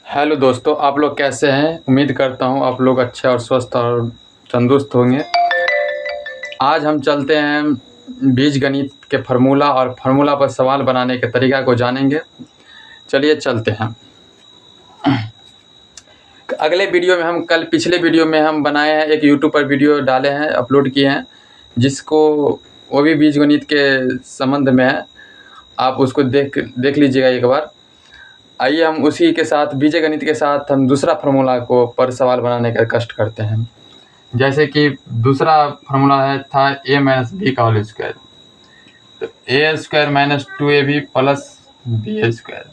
Hello दोस्तों, आप लोग कैसे हैं। उम्मीद करता हूं आप लोग अच्छे और स्वस्थ और तंदुरुस्त होंगे। आज हम चलते हैं बीजगणित के फार्मूला और फार्मूला पर सवाल बनाने के तरीका को जानेंगे। चलिए चलते हैं। अगले वीडियो में हम पिछले वीडियो में हम बनाए हैं, एक यूट्यूब पर वीडियो डाले हैं, अपलोड किए हैं, जिसको वो भी बीजगणित के संबंध में है। आप उसको देख लीजिएगा एक बार। आइए हम उसी के साथ बीजगणित के साथ हम दूसरा फार्मूला को पर सवाल बनाने का कष्ट करते हैं। जैसे कि दूसरा फार्मूला था a माइनस बी का होल स्क्वायर। तो a square minus 2ab plus B square.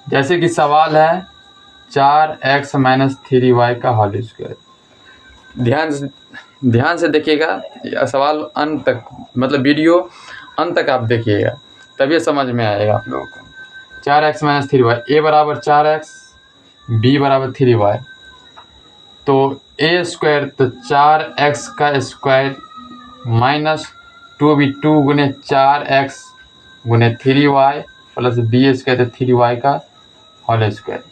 जैसे कि सवाल है 4x माइनस 3y का होल स्क्वायर। ध्यान से देखिएगा, यह सवाल अंत तक, मतलब वीडियो अंत तक आप देखिएगा, तभी समझ में आएगा आप लोगों को। 4x माइनस 3y, ए बराबर 4x, बी बराबर 3y। तो ए स्क्वायर, तो 4x का स्क्वायर माइनस 2b, 2 गुने 4x गुने 3y प्लस बी स्क्वायर, तो 3y का होल स्क्वायर।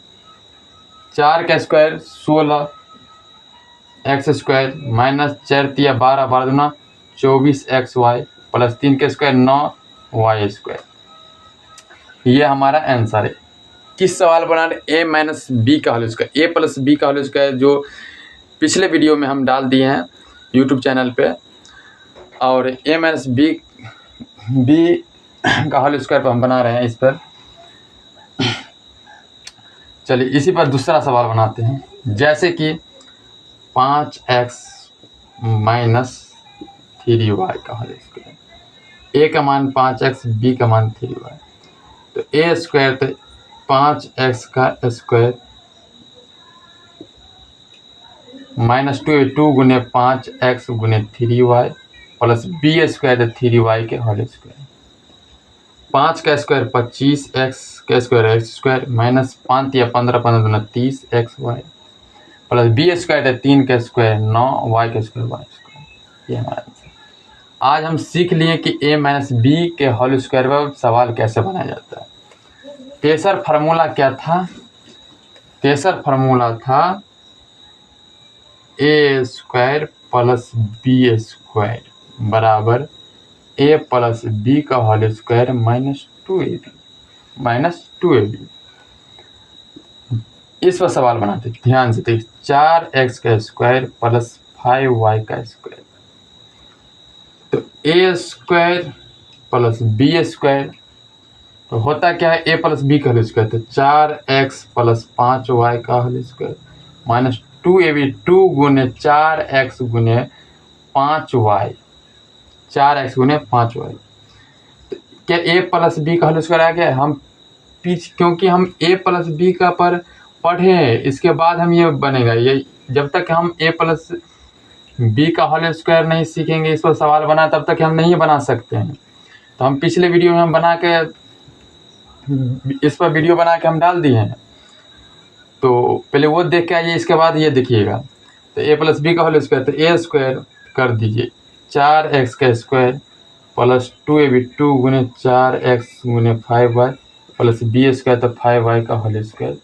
4 का स्क्वायर 16 एक्स स्क्वायर माइनस 4 तिया 12, 12 दूना 24 XY प्लस 3 का स्क्वायर 9 Y स्क्वायर। ये हमारा आंसर है। किस सवाल बना रहे, ए माइनस बी का होल स्क्वायर, ए प्लस बी का होल स्क्वायर, जो पिछले वीडियो में हम डाल दिए हैं यूट्यूब चैनल पे। और ए माइनस बी का होल स्क्वायर पर हम बना रहे हैं इस पर। चलिए इसी पर दूसरा सवाल बनाते हैं। जैसे कि 5x माइनस 3y का होल स्क्वायर। ए का मान 5x, बी का मान 3y। तो ए स्क्वायर, तो 5x का स्क्वायर माइनस 2 गुने 5x गुने 3y plus B square, 3y के होल स्क्वायर। 5 का स्क्वायर 25, x का स्क्वायर एक्स स्क्वायर माइनस 5 या 15, 15 दूना 30 XY प्लस बी स्क्वायर, 3 का स्क्वायर 9, y का स्क्वायर y स्क्वायर। ये हमारा आंसर। आज हम सीख लिए कि a माइनस बी के होल स्क्वायर पर सवाल कैसे बनाया जाता है। तेसर फार्मूला क्या था? तेसर फार्मूला था ए स्क्वायर प्लस बी स्क्वायर बराबर ए प्लस बी का होल स्क्वायर माइनस 2ab। इस पर सवाल बनाते, ध्यान से देखिए। 4x का स्क्वायर प्लस 5y का स्क्वायर। तो a square plus B square, तो होता क्या है, ए प्लस बी का होल स्क्वायर, तो 4x प्लस 5y का होल स्क्वायर माइनस 2ab, 2 गुने 4x गुने 5y, 4x गुने 5y। क्या ए प्लस बी का होल स्क्वायर आ गया? हम क्योंकि हम ए प्लस बी का पर पढ़े हैं, इसके बाद हम ये बनेगा। ये जब तक हम ए प्लस बी का होल स्क्वायर नहीं सीखेंगे, इस पर सवाल बना, तब तक हम नहीं बना सकते हैं। तो हम पिछले वीडियो में हम बना के, इस पर वीडियो बना के हम डाल दिए हैं। तो पहले वो देख के आइए, इसके बाद ये देखिएगा। तो ए प्लस बी का होल स्क्वायर, तो ए स्क्वायर कर दीजिए 4x का स्क्वायर प्लस 2ab, 2 गुने 4x गुने 5y प्लस बी स्क्वायर, तो 5y का होल स्क्वायर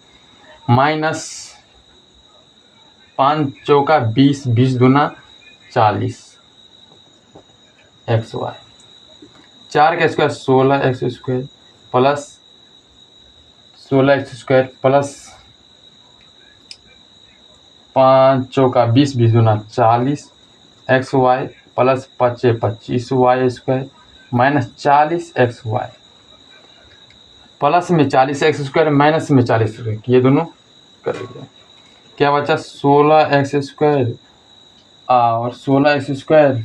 माइनस 5 चौका 20, 20 दूना 40 XY। 4 का square 16x square plus 16x square plus 5 चौका 20, 20 दूना 40 XY plus 5 25y square minus 40 XY plus में 40 x स्क्वायर माइनस में 40 स्क्वायर, ये दोनों कर लीजिए। क्या बचा? 16x स्क्वायर और 16x square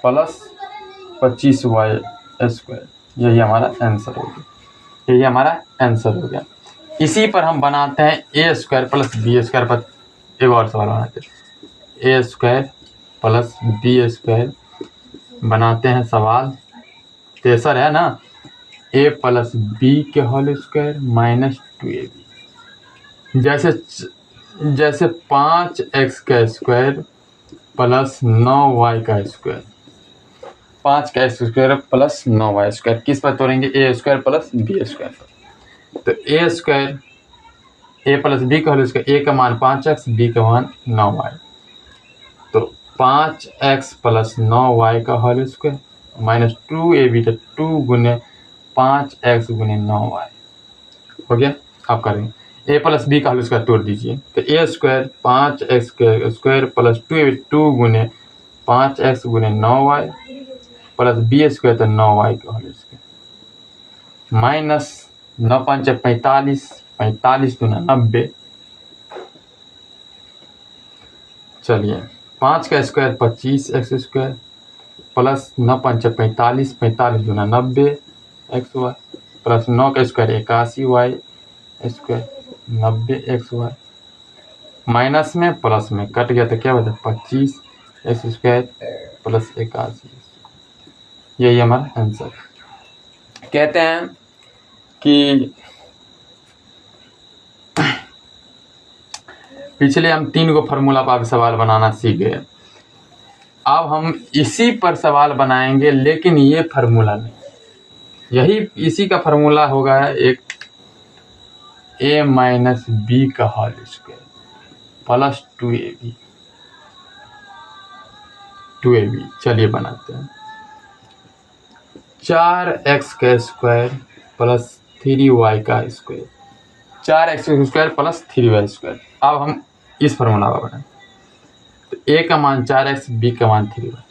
plus 25y square. यही हमारा आंसर हो गया। यही हमारा आंसर हो गया। इसी पर हम बनाते हैं ए स्क्वायर प्लस बी स्क्वायर पर एक और सवाल बनाते हैं। ए स्क्वायर प्लस बी स्क्वायर बनाते हैं सवाल। तेसर है ना, ए प्लस बी के होल स्क्वायर माइनस 2ab। जैसे 5x का स्क्वायर प्लस 9y का स्क्वायर। 5 का एक्स स्क्वायर प्लस 9y²। किस पर तोड़ेंगे? ए स्क्वायर प्लस बी स्क्वायर पर। तो a square A plus B का होल स्क्वायर, ए का मान 5x, बी का मान 9y। तो 5x प्लस 9y का होल स्क्वायर माइनस 2ab, तो 2 गुने 5x गुने 9y हो गया। आप करेंगे ए प्लस बी का होल स्क्वायर तोड़ दीजिए, तो a square 5x square plus 2 गुने 5x गुने 9y प्लस बी स्क्वायर, तो 9y का होल स्क्वायर माइनस 9 5 45, 45 दूना 90। चलिए 5 का स्क्वायर 25x स्क्वायर प्लस 9 5 45, 45 दूना 90 xy प्लस 9 का square 81y square 90 xy minus में प्लस में कट गया तो क्या बचा? 25x square plus 81। यही हमारा आंसर। कहते हैं कि पिछले हम 3 गो फार्मूला पर सवाल बनाना सीख गए। अब हम इसी पर सवाल बनाएंगे, लेकिन ये फार्मूला नहीं, यही इसी का फार्मूला होगा एक a माइनस बी का होल स्क्वायर प्लस 2ab। चलिए बनाते हैं। 4x का स्क्वायर प्लस 3y का square, 4x square plus 3y square. अब हम इस फार्मूला का बनाएं, तो a का मान 4x, b का मान 3y,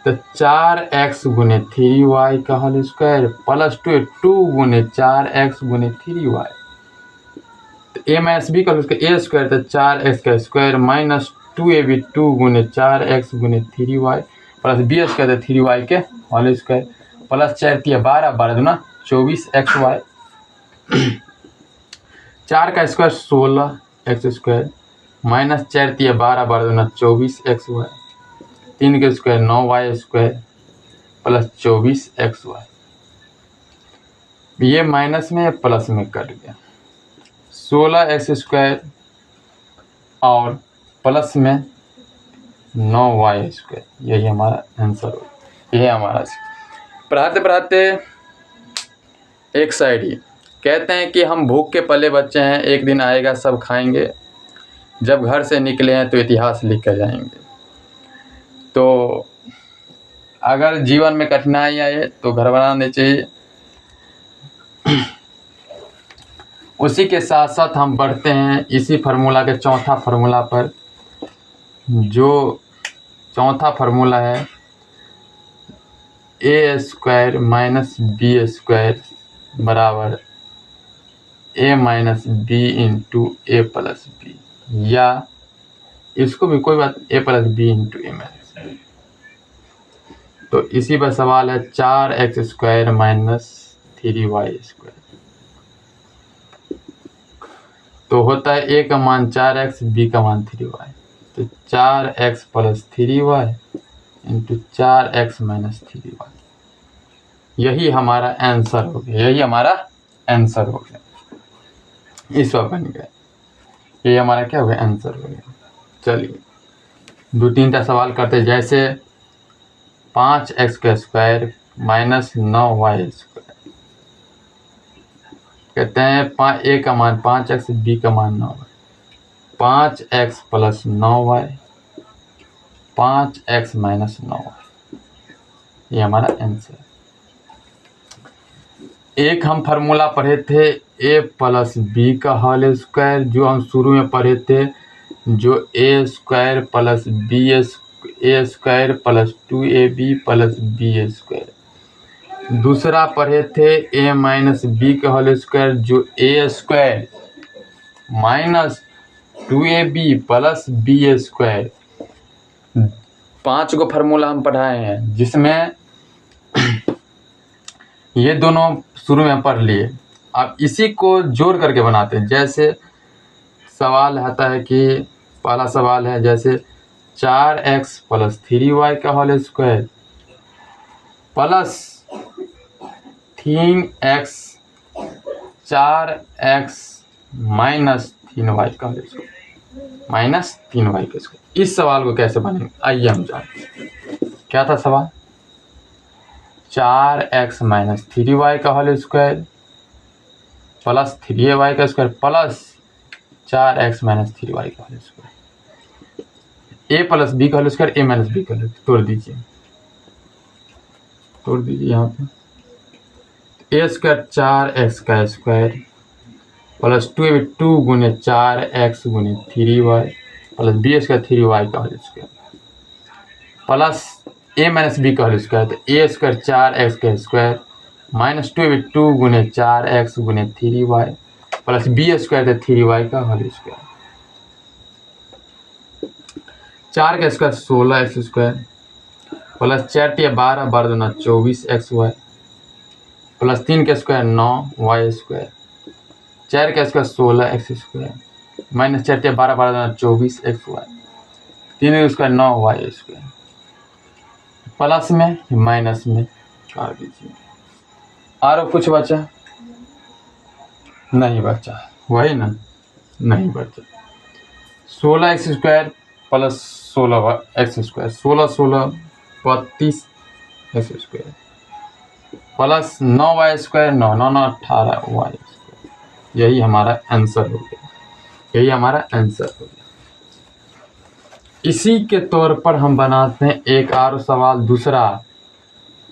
तो 4x गुने 3y का होल स्क्वायर प्लस 2 गुने 4x गुने 3y, तो a माइनस b का होल स्क्वायर a स्क्वायर, तो 4x का स्क्वायर माइनस 2ab 2 गुने 4x गुने 3y प्लस b स्क्वायर, तो 3y के होल स्क्वायर प्लस 4 3 12, 12 दूना 24xy, 4 का स्क्वायर 16x स्क्वायर माइनस 4 3 12, 12 दूना 24xy, 3 के square 9y square plus 24xy। ये माइनस में प्लस में कट गया, 16x स्क्वायर और प्लस में 9y स्क्वायर। यही हमारा आंसर हो। यही हमारा पढ़ाते पढ़ाते एक साइड ही कहते हैं कि हम भूख के पले बच्चे हैं, एक दिन आएगा सब खाएंगे, जब घर से निकले हैं तो इतिहास लिख कर जाएंगे। तो अगर जीवन में कठिनाई आए तो घबराना नहीं चाहिए। उसी के साथ साथ हम बढ़ते हैं इसी फार्मूला के चौथा फार्मूला पर, जो चौथा फार्मूला है ए स्क्वायर माइनस बी स्क्वायर बराबर ए माइनस बी इंटू ए प्लस बी, या इसको भी कोई बात, ए प्लस बी इंटू ए माइनस बी। तो इसी पर सवाल है 4x square minus 3y square, तो होता है a का मान 4x, b का मान 3y, तो 4x plus 3y into 4x minus 3y। यही हमारा आंसर हो गया, यही हमारा आंसर हो गया। इस पर बन गया, ये हमारा क्या हो गया? आंसर हो गया। चलिए 2-3 सवाल करते, जैसे 5x का स्क्वायर माइनस 9y स्क्वायर। कहते हैं a का मान 5x, b का मान 9y, 5x plus 9y 5x minus 9y। ये हमारा आंसर है। एक हम फार्मूला पढ़े थे a प्लस बी का होल स्क्वायर, जो हम शुरू में पढ़े थे, जो a square plus B A square plus 2ab plus B square. दूसरा पढ़े थे a माइनस बी का होल स्क्वायर, जो a square minus 2ab plus B square. 5 गो फार्मूला हम पढ़ाए हैं, जिसमें ये दोनों शुरू में पढ़ लिए। अब इसी को जोड़ करके बनाते हैं। जैसे सवाल आता है कि पहला सवाल है, जैसे 4x प्लस 3y का whole square plus 3x 4x minus 3y का होल स्क्वायर माइनस 3y का स्क्वायर। इस सवाल को कैसे बनेंगे, आइए हम जानते हैं। क्या था सवाल? 4x माइनस 3y का होल स्क्वायर प्लस 3y का square plus 4x minus 3y का whole square a plus B का whole square a minus B का होल तोड़ दीजिए यहाँ पे a स्क्वायर 4x का स्क्वायर प्लस 2 गुने 4x गुने 3y plus B square 3y का whole square plus a minus B का होल स्क्वायर तो a स्क्वायर 4x का स्क्वायर माइनस 2 गुने 4x गुने 3y प्लस बी स्क्वायर तो 3y का होल स्क्वायर 4 का square 16x square plus 4 × 12 12 24xy plus 3 का स्क्वायर 9y स्क्वायर 4 का square 16x square minus 4 × 12 12 24xy 3 का स्क्वायर 9y स्क्वायर प्लस में माइनस में कर दीजिए। और कुछ बचा नहीं बचा वही ना नहीं बचा 16x square plus 16x square 16 16 32x square plus 9y square 9 9 9 18y square यही हमारा आंसर हो गया। इसी के तौर पर हम बनाते हैं एक और सवाल दूसरा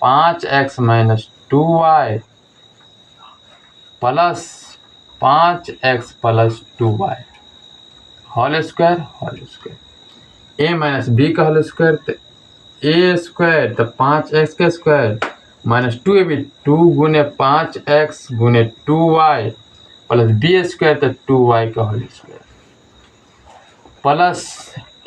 5x minus 2y plus 5x plus 2y whole square a minus B का होल स्क्वायर तो a स्क्वायर तो 5x का स्क्वायर माइनस 2ab 2 गुने 5x गुने 2y प्लस बी स्क्वायर तो 2y का whole square plus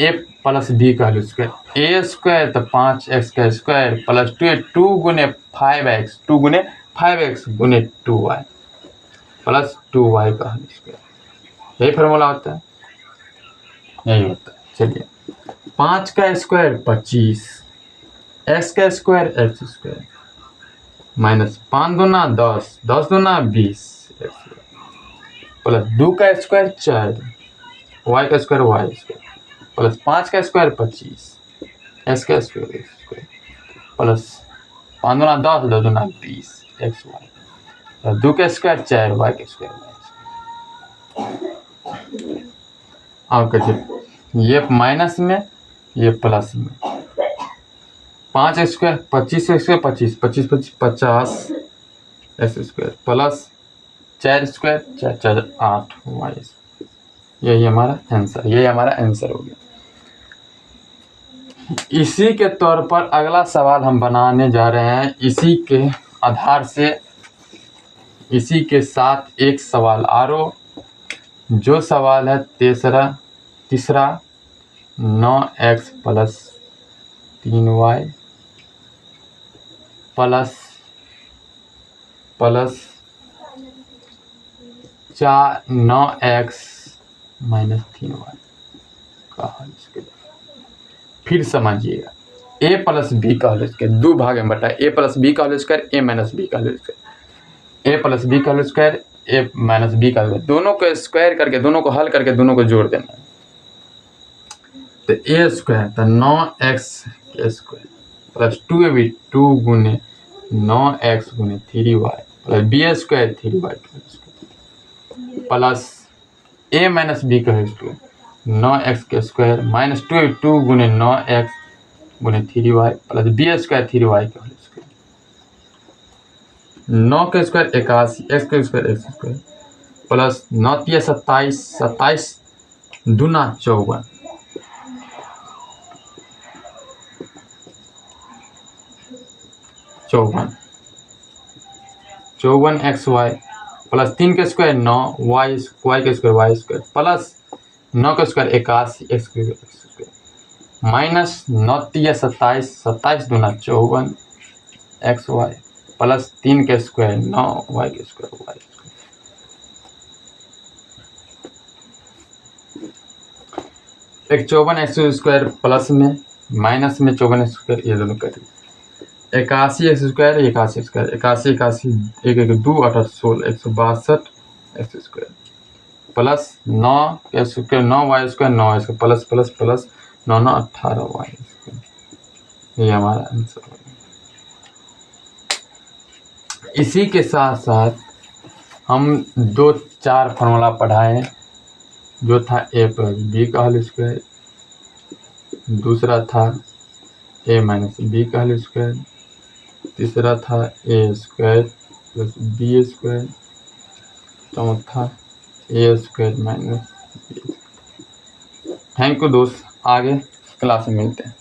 a plus B का whole square a square तो 5x का स्क्वायर प्लस 2 गुने 5x 2 गुने 5x गुने 2y प्लस 2y का होल स्क्वायर यही फार्मूला होता है यही होता है। चलिए 5 का स्क्वायर 25 x का स्क्वायर x स्क्वायर माइनस 5 दूना 10 10 दूना 20 प्लस 2 का स्क्वायर 4 y का स्क्वायर y स्क्वायर प्लस 5 का स्क्वायर 25 x का स्क्वायर x स्क्वायर प्लस 5 दूना 10 2 दूना 20 x y प्लस 2 का स्क्वायर 4 y का स्क्वायर अब कहिए ये माइनस में ये प्लस में 5 square 25 square 25 25 25 50 x square plus 4 square 4 4 8 y यही हमारा आंसर हो गया। इसी के तौर पर अगला सवाल हम बनाने जा रहे हैं इसी के आधार से इसी के साथ एक सवाल और जो सवाल है तीसरा 9x plus 3y plus 9x minus 3y का होल स्क्वायर। फिर समझिएगा a प्लस बी का होल स्क्वायर दो भाग में बटा a प्लस बी का whole square a minus B का whole square a plus B का whole square a minus B का होल स्क्वायर दोनों को स्क्वायर करके दोनों को हल करके दोनों को जोड़ देना है तो a स्क्वायर तो 9x के स्क्वायर प्लस 2ab 2 गुने 9x गुने 3y plus b square 3y का square plus a minus B का स्क्वायर 9x के स्क्वायर माइनस 2 गुने 9x गुने 3y plus B square 3y का होल स्क्वायर 9 के स्क्वायर 81 x के स्क्वायर x स्क्वायर प्लस 9 × 27 27 दूना 54 xy प्लस 3 के स्क्वायर 9 y के स्क्वायर y स्क्वायर प्लस 9 के स्क्वायर 81 x स्क्वायर माइनस 9 × 27 27 दूना 54 xy प्लस 3 के स्क्वायर 9 y के स्क्वायर y स्क्वायर एक 54 x स्क्वायर प्लस में माइनस में 54 स्क्वायर ये दोनों करिए 81 x square 81 square 81 81 1 1 2 8 8 16 162 x square plus 9 के square 9 y square 9 square plus plus plus 9 9 18 y square ये हमारा आंसर हो गया। इसी के साथ साथ हम 4 फार्मूला पढ़ाए, जो था a प्लस बी का होल स्क्वायर, दूसरा था a माइनस बी का होल स्क्वायर, तीसरा था a square plus B square, चौथा a square minus B. Thank you दोस्त, आगे क्लास में मिलते हैं।